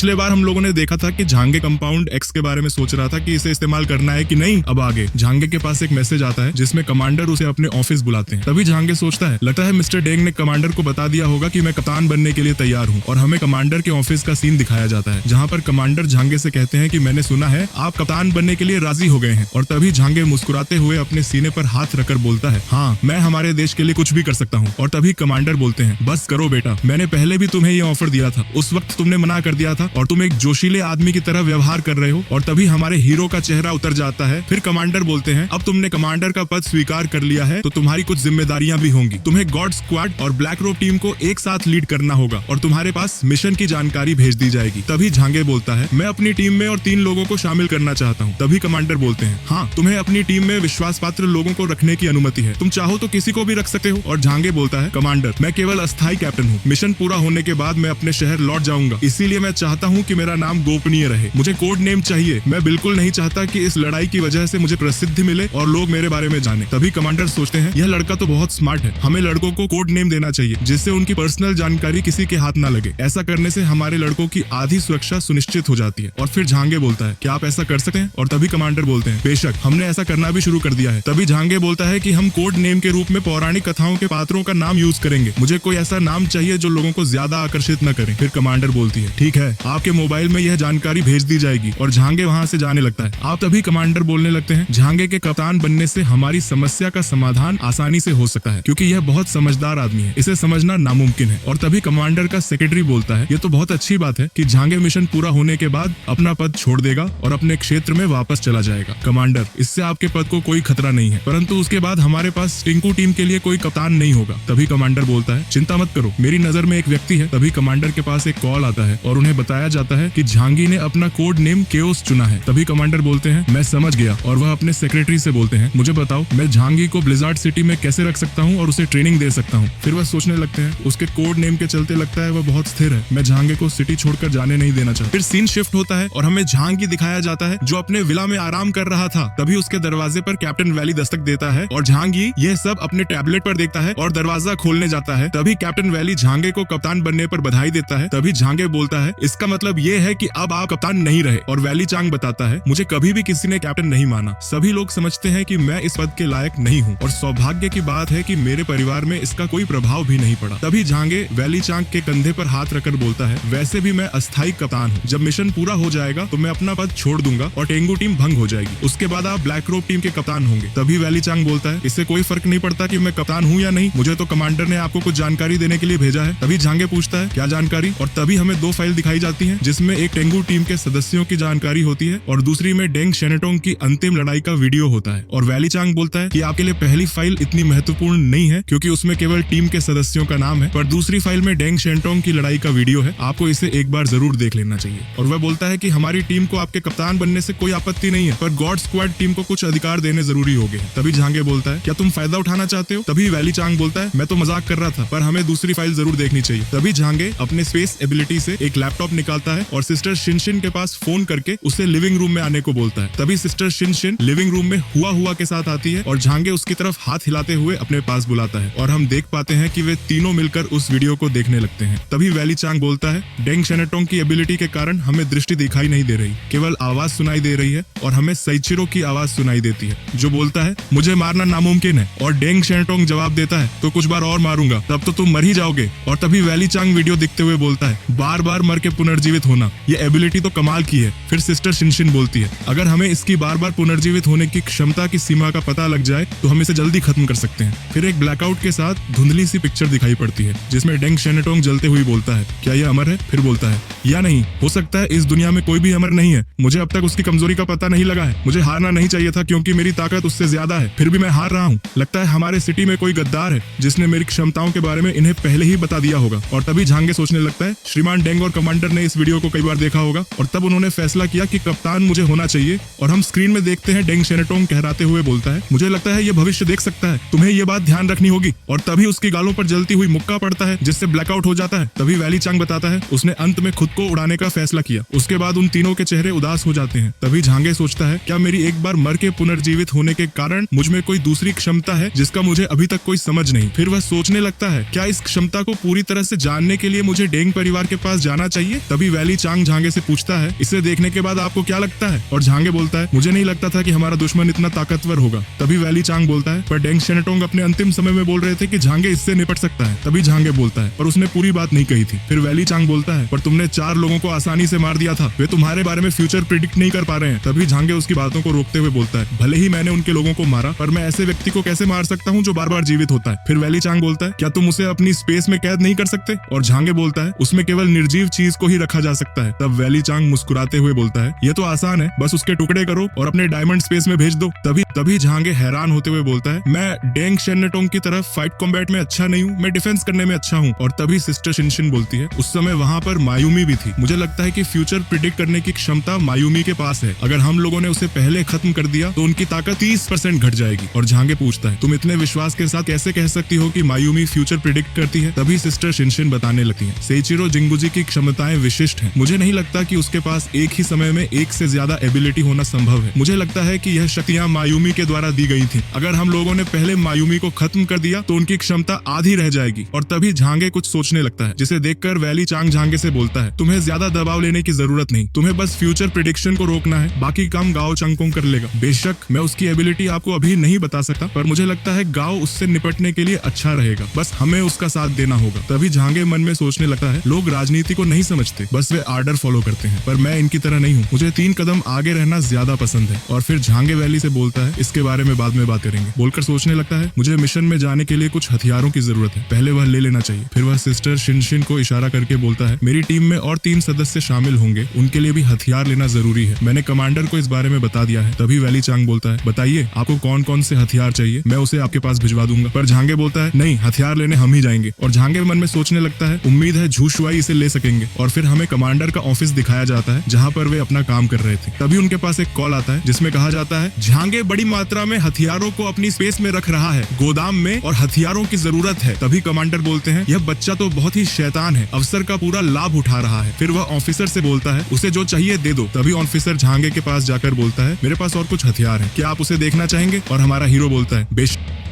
पिछले बार हम लोगों ने देखा था कि झांगे कंपाउंड एक्स के बारे में सोच रहा था कि इसे इस्तेमाल करना है कि नहीं। अब आगे झांगे के पास एक मैसेज आता है जिसमें कमांडर उसे अपने ऑफिस बुलाते हैं। तभी झांगे सोचता है, लगता है मिस्टर डेंग ने कमांडर को बता दिया होगा कि मैं कप्तान बनने के लिए तैयार हूँ। और हमें कमांडर के ऑफिस का सीन दिखाया जाता है जहाँ पर कमांडर झांगे से कहते हैं कि मैंने सुना है आप कप्तान बनने के लिए राजी हो गए हैं। और तभी झांगे मुस्कुराते हुए अपने सीने पर हाथ रखकर बोलता है, हाँ मैं हमारे देश के लिए कुछ भी कर सकता हूँ। और तभी कमांडर बोलते हैं, बस करो बेटा, मैंने पहले भी तुम्हें ये ऑफर दिया था, उस वक्त तुमने मना कर दिया था और तुम एक जोशीले आदमी की तरह व्यवहार कर रहे हो। और तभी हमारे हीरो का चेहरा उतर जाता है। फिर कमांडर बोलते हैं, अब तुमने कमांडर का पद स्वीकार कर लिया है तो तुम्हारी कुछ जिम्मेदारियां भी होंगी। तुम्हें गॉड स्क्वाड और ब्लैक रोप टीम को एक साथ लीड करना होगा और तुम्हारे पास मिशन की जानकारी भेज दी जाएगी। तभी झांगे बोलता है, मैं अपनी टीम में और 3 लोगों को शामिल करना चाहता हूँ। तभी कमांडर बोलते हैं, हाँ तुम्हें अपनी टीम में विश्वास पात्र लोगों को रखने की अनुमति है, तुम चाहो तो किसी को भी रख सकते हो। और झांगे बोलता है, कमांडर मैं केवल अस्थायी कैप्टन हूँ, मिशन पूरा होने के बाद मैं अपने शहर लौट जाऊंगा, इसीलिए मैं चाहता हूँ कि मेरा नाम गोपनीय रहे, मुझे कोड नेम चाहिए। मैं बिल्कुल नहीं चाहता कि इस लड़ाई की वजह से मुझे प्रसिद्धि मिले और लोग मेरे बारे में जाने। तभी कमांडर सोचते हैं, यह लड़का तो बहुत स्मार्ट है, हमें लड़कों को कोड नेम देना चाहिए जिससे उनकी पर्सनल जानकारी किसी के हाथ ना लगे। ऐसा करने से हमारे लड़कों की आधी सुरक्षा सुनिश्चित हो जाती है। और फिर झांगे बोलता है, क्या आप ऐसा कर सकते हैं? और तभी कमांडर बोलते हैं, बेशक, हमने ऐसा करना भी शुरू कर दिया है। तभी झांगे बोलता है कि हम कोड नेम के रूप में पौराणिक कथाओं के पात्रों का नाम यूज करेंगे, मुझे कोई ऐसा नाम चाहिए जो लोगों को ज्यादा आकर्षित न करे। फिर कमांडर बोलती है, ठीक है, आपके मोबाइल में यह जानकारी भेज दी जाएगी। और झांगे वहां से जाने लगता है। आप तभी कमांडर बोलने लगते हैं, झांगे के कप्तान बनने से हमारी समस्या का समाधान आसानी से हो सकता है क्योंकि यह बहुत समझदार आदमी है, इसे समझना नामुमकिन है। और तभी कमांडर का सेक्रेटरी बोलता है, यह तो बहुत अच्छी बात है कि झांगे मिशन पूरा होने के बाद अपना पद छोड़ देगा और अपने क्षेत्र में वापस चला जाएगा। कमांडर, इससे आपके पद को कोई खतरा नहीं है, परंतु उसके बाद हमारे पास टिंकू टीम के लिए कोई कप्तान नहीं होगा। तभी कमांडर बोलता है, चिंता मत करो, मेरी नजर में एक व्यक्ति है। तभी कमांडर के पास एक कॉल आता है और उन्हें बताया जाता है कि झांगी ने अपना कोड नेम केओस चुना है। तभी कमांडर बोलते हैं, मैं समझ गया। और वह अपने सेक्रेटरी से बोलते हैं, मुझे बताओ मैं झांगी को ब्लिजार्ड सिटी में कैसे रख सकता हूँ और उसे ट्रेनिंग दे सकता हूँ। फिर वह सोचने लगते हैं, उसके कोड नेम के चलते लगता है वह बहुत स्थिर है, मैं झांगे को सिटी छोड़कर जाने नहीं देना चाहता। फिर सीन शिफ्ट होता है और हमें झांगी दिखाया जाता है जो अपने विला में आराम कर रहा था। तभी उसके दरवाजे पर कैप्टन वैली दस्तक देता है और झांगी यह सब अपने टैबलेट पर देखता है और दरवाजा खोलने जाता है। तभी कैप्टन वैली झांगे को कप्तान बनने पर बधाई देता है। तभी झांगे बोलता है, इसका मतलब ये है कि अब आप कप्तान नहीं रहे। और वैली चांग बताता है, मुझे कभी भी किसी ने कैप्टन नहीं माना, सभी लोग समझते हैं कि मैं इस पद के लायक नहीं हूँ और सौभाग्य की बात है कि मेरे परिवार में इसका कोई प्रभाव भी नहीं पड़ा। तभी झांगे वैली चांग के कंधे पर हाथ रखकर बोलता है, वैसे भी मैं अस्थायी कप्तान हूँ, जब मिशन पूरा हो जाएगा तो मैं अपना पद छोड़ दूंगा और टेंगू टीम भंग हो जाएगी, उसके बाद आप ब्लैक रोप टीम के कप्तान होंगे। तभी वैली चांग बोलता है, इससे कोई फर्क नहीं पड़ता कि मैं कप्तान हूँ या नहीं, मुझे तो कमांडर ने आपको कुछ जानकारी देने के लिए भेजा है। तभी झांगे पूछता है, क्या जानकारी? और तभी हमें 2 फाइल दिखाई जाती हैं जिसमें एक टेंगू टीम के सदस्यों की जानकारी होती है और दूसरी में डेंग शेनेटोंग की अंतिम लड़ाई का वीडियो होता है। और वैली चांग बोलता है कि आपके लिए पहली फाइल इतनी महत्वपूर्ण नहीं है क्योंकि उसमें केवल टीम के सदस्यों का नाम है, पर दूसरी फाइल में डेंग शेनेटोंग की लड़ाई का वीडियो है, आपको इसे एक बार जरूर देख लेना चाहिए। और वह बोलता है कि हमारी टीम को आपके कप्तान बनने से कोई आपत्ति नहीं है, पर गॉड स्क्वाड टीम को कुछ अधिकार देने जरूरी हो गए। तभी झांगे बोलता है, क्या तुम फायदा उठाना चाहते हो? तभी वैली चांग बोलता है, मैं तो मजाक कर रहा था, पर हमें दूसरी फाइल जरूर देखनी चाहिए। तभी झांगे अपने स्पेस एबिलिटी से एक लैपटॉप निकालता है और सिस्टर शिनशिन के पास फोन करके उसे लिविंग रूम में आने को बोलता है। तभी सिस्टर शिनशिन लिविंग रूम में हुआ के साथ आती है और झांगे उसकी तरफ हाथ हिलाते हुए अपने पास बुलाता है और हम देख पाते हैं कि वे तीनों मिलकर उस वीडियो को देखने लगते हैं। तभी वैली चांग बोलता है, डेंग शेनेटोंग की एबिलिटी के कारण हमें दृष्टि दिखाई नहीं दे रही, केवल आवाज सुनाई दे रही है और हमें सैचिरो की आवाज सुनाई देती है जो बोलता है, मुझे मारना नामुमकिन है। और डेंग शेनेटोंग जवाब देता है, तो कुछ बार और मारूंगा, तब तो तुम मर ही जाओगे। और तभी वैली चांग वीडियो देखते हुए बोलता है, बार बार मर के पुनर्जीवित होना, ये एबिलिटी तो कमाल की है। फिर सिस्टर शिनशिन बोलती है, अगर हमें इसकी बार बार पुनर्जीवित होने की क्षमता की सीमा का पता लग जाए तो हम इसे जल्दी खत्म कर सकते हैं। फिर एक ब्लैकआउट के साथ धुंधली सी पिक्चर दिखाई पड़ती है जिसमें डेंग शेनेटोंग जलते हुए बोलता है, क्या यह अमर है? फिर बोलता है, या नहीं, हो सकता है इस दुनिया में कोई भी अमर नहीं है, मुझे अब तक उसकी कमजोरी का पता नहीं लगा है, मुझे हारना नहीं चाहिए था क्योंकि मेरी ताकत उससे ज्यादा है, फिर भी मैं हार रहा हूँ। लगता है हमारे सिटी में कोई गद्दार है जिसने मेरी क्षमताओं के बारे में इन्हें पहले ही बता दिया होगा। और तभी झांगे सोचने लगता है, श्रीमान डेंग और कमांडर ने इस वीडियो को कई बार देखा होगा और तब उन्होंने फैसला किया कि कप्तान मुझे होना चाहिए। और हम स्क्रीन में देखते हैं डेंग शेनेटोंग कहराते हुए बोलता है, मुझे लगता है ये भविष्य देख सकता है, तुम्हें ये बात ध्यान रखनी होगी। और तभी उसकी गालों पर जलती हुई मुक्का पड़ता है जिससे ब्लैकआउट हो जाता है। तभी वैली चांग बताता है, उसने अंत में खुद को उड़ाने का फैसला किया। उसके बाद उन तीनों के चेहरे उदास हो जाते हैं। तभी झांगे सोचता है, क्या मेरी एक बार मर के पुनर्जीवित होने के कारण मुझ में कोई दूसरी क्षमता है जिसका मुझे अभी तक कोई समझ नहीं। फिर वह सोचने लगता है, क्या इस क्षमता को पूरी तरह से जानने के लिए मुझे डेंग परिवार के पास जाना चाहिए? तभी वैली चांग झांगे से पूछता है, इसे देखने के बाद आपको क्या लगता है? और झांगे बोलता है, मुझे नहीं लगता था कि हमारा दुश्मन इतना ताकतवर होगा। तभी वैली चांग बोलता है, पर डेंग शेनेटोंग अपने अंतिम समय में बोल रहे थे कि झांगे इससे निपट सकता है। तभी झांगे बोलता है, पर उसने पूरी बात नहीं कही थी। फिर वैली चांग बोलता है, पर तुमने 4 लोगों को आसानी से मार दिया था, वे तुम्हारे बारे में फ्यूचर प्रिडिक्ट नहीं कर पा रहे हैं। तभी झांगे उसकी बातों को रोकते हुए बोलता है, भले ही मैंने उनके लोगों को मारा, पर मैं ऐसे व्यक्ति को कैसे मार सकता हूँ जो बार बार जीवित होता है? फिर वैली चांग बोलता है, क्या तुम उसे अपनी स्पेस में कैद नहीं कर सकते? और झांगे बोलता है, उसमें केवल निर्जीव चीज को ही रखा जा सकता है। तब वैली चांग मुस्कुराते हुए बोलता है, ये तो आसान है, बस उसके टुकड़े करो और अपने डायमंड स्पेस में भेज दो। तभी झांगे हैरान होते हुए बोलता है, मैं डेंग शेनेटोंग की तरफ फाइट कॉम्बैट में अच्छा नहीं हूँ, मैं डिफेंस करने में अच्छा हूँ। और तभी सिस्टर शिनशिन बोलती है, उस समय वहाँ पर मायूमी भी थी। मुझे लगता है कि फ्यूचर प्रिडिक्ट करने की क्षमता मायूमी के पास है। अगर हम लोगों ने उसे पहले खत्म कर दिया तो उनकी ताकत 30% घट जाएगी। और झांगे पूछता है, तुम इतने विश्वास के साथ कैसे कह सकती हो कि मायूमी फ्यूचर प्रिडिक्ट करती है? तभी सिस्टर शिनशिन बताने लगती है, सेइचिरो जिंगुजी की क्षमताएं विशिष्ट हैं। मुझे नहीं लगता कि उसके पास एक ही समय में एक से ज्यादा एबिलिटी होना संभव है। मुझे लगता है कि यह शक्तियां मायूमी के द्वारा दी गई थी। अगर हम लोगों ने पहले मायूमी को खत्म कर दिया तो उनकी क्षमता आधी रह जाएगी। और तभी झांगे कुछ सोचने लगता है, जिसे देखकर वैली चांग झांगे से बोलता है, तुम्हें ज्यादा दबाव लेने की जरूरत नहीं, तुम्हें बस फ्यूचर प्रिडिक्शन को रोकना है, बाकी काम गाओ चंगकोंग कर लेगा। बेशक मैं उसकी एबिलिटी आपको अभी नहीं बता सकता, पर मुझे लगता है गाओ उससे निपटने के लिए अच्छा रहेगा, बस हमें उसका साथ देना होगा। तभी झांगे मन में सोचने लगता है, लोग राजनीति को नहीं समझते, बस वे आर्डर फॉलो करते हैं, पर मैं इनकी तरह नहीं हूँ, मुझे 3 कदम आगे रहना ज्यादा पसंद है। और फिर झांगे वैली से बोलता है, इसके बारे में बाद में बात करेंगे। बोलकर सोचने लगता है, मुझे मिशन में जाने के लिए कुछ हथियारों की जरूरत है, पहले वह ले लेना चाहिए। फिर वह सिस्टर शिनशिन को इशारा करके बोलता है, मेरी टीम में और 3 सदस्य शामिल होंगे, उनके लिए भी हथियार लेना जरूरी है, मैंने कमांडर को इस बारे में बता दिया है। तभी वैली चांग बोलता है, बताइए आपको कौन कौन से हथियार चाहिए, मैं उसे आपके पास भिजवा दूंगा। पर झांगे बोलता है, नहीं, हथियार लेने हम ही जाएंगे। और झांगे मन में सोचने लगता है, उम्मीद है झूशुआई इसे ले सकेंगे। और फिर हमें कमांडर का ऑफिस दिखाया जाता है जहाँ पर वे अपना काम कर रहे थे। तभी उनके पास एक कॉल आता है जिसमें कहा जाता है, झांगे बड़ी मात्रा में हथियारों को अपनी स्पेस में रख रहा है, गोदाम में, और हथियारों की जरूरत है। तभी कमांडर बोलते हैं, यह बच्चा तो बहुत ही शैतान है, अवसर का पूरा लाभ उठा रहा है। फिर वह ऑफिसर से बोलता है, उसे जो चाहिए दे दो। तभी ऑफिसर झांगे के पास जाकर बोलता है, मेरे पास और कुछ हथियार है, क्या आप उसे देखना चाहेंगे? और हमारा हीरो बोलता है, बेशक।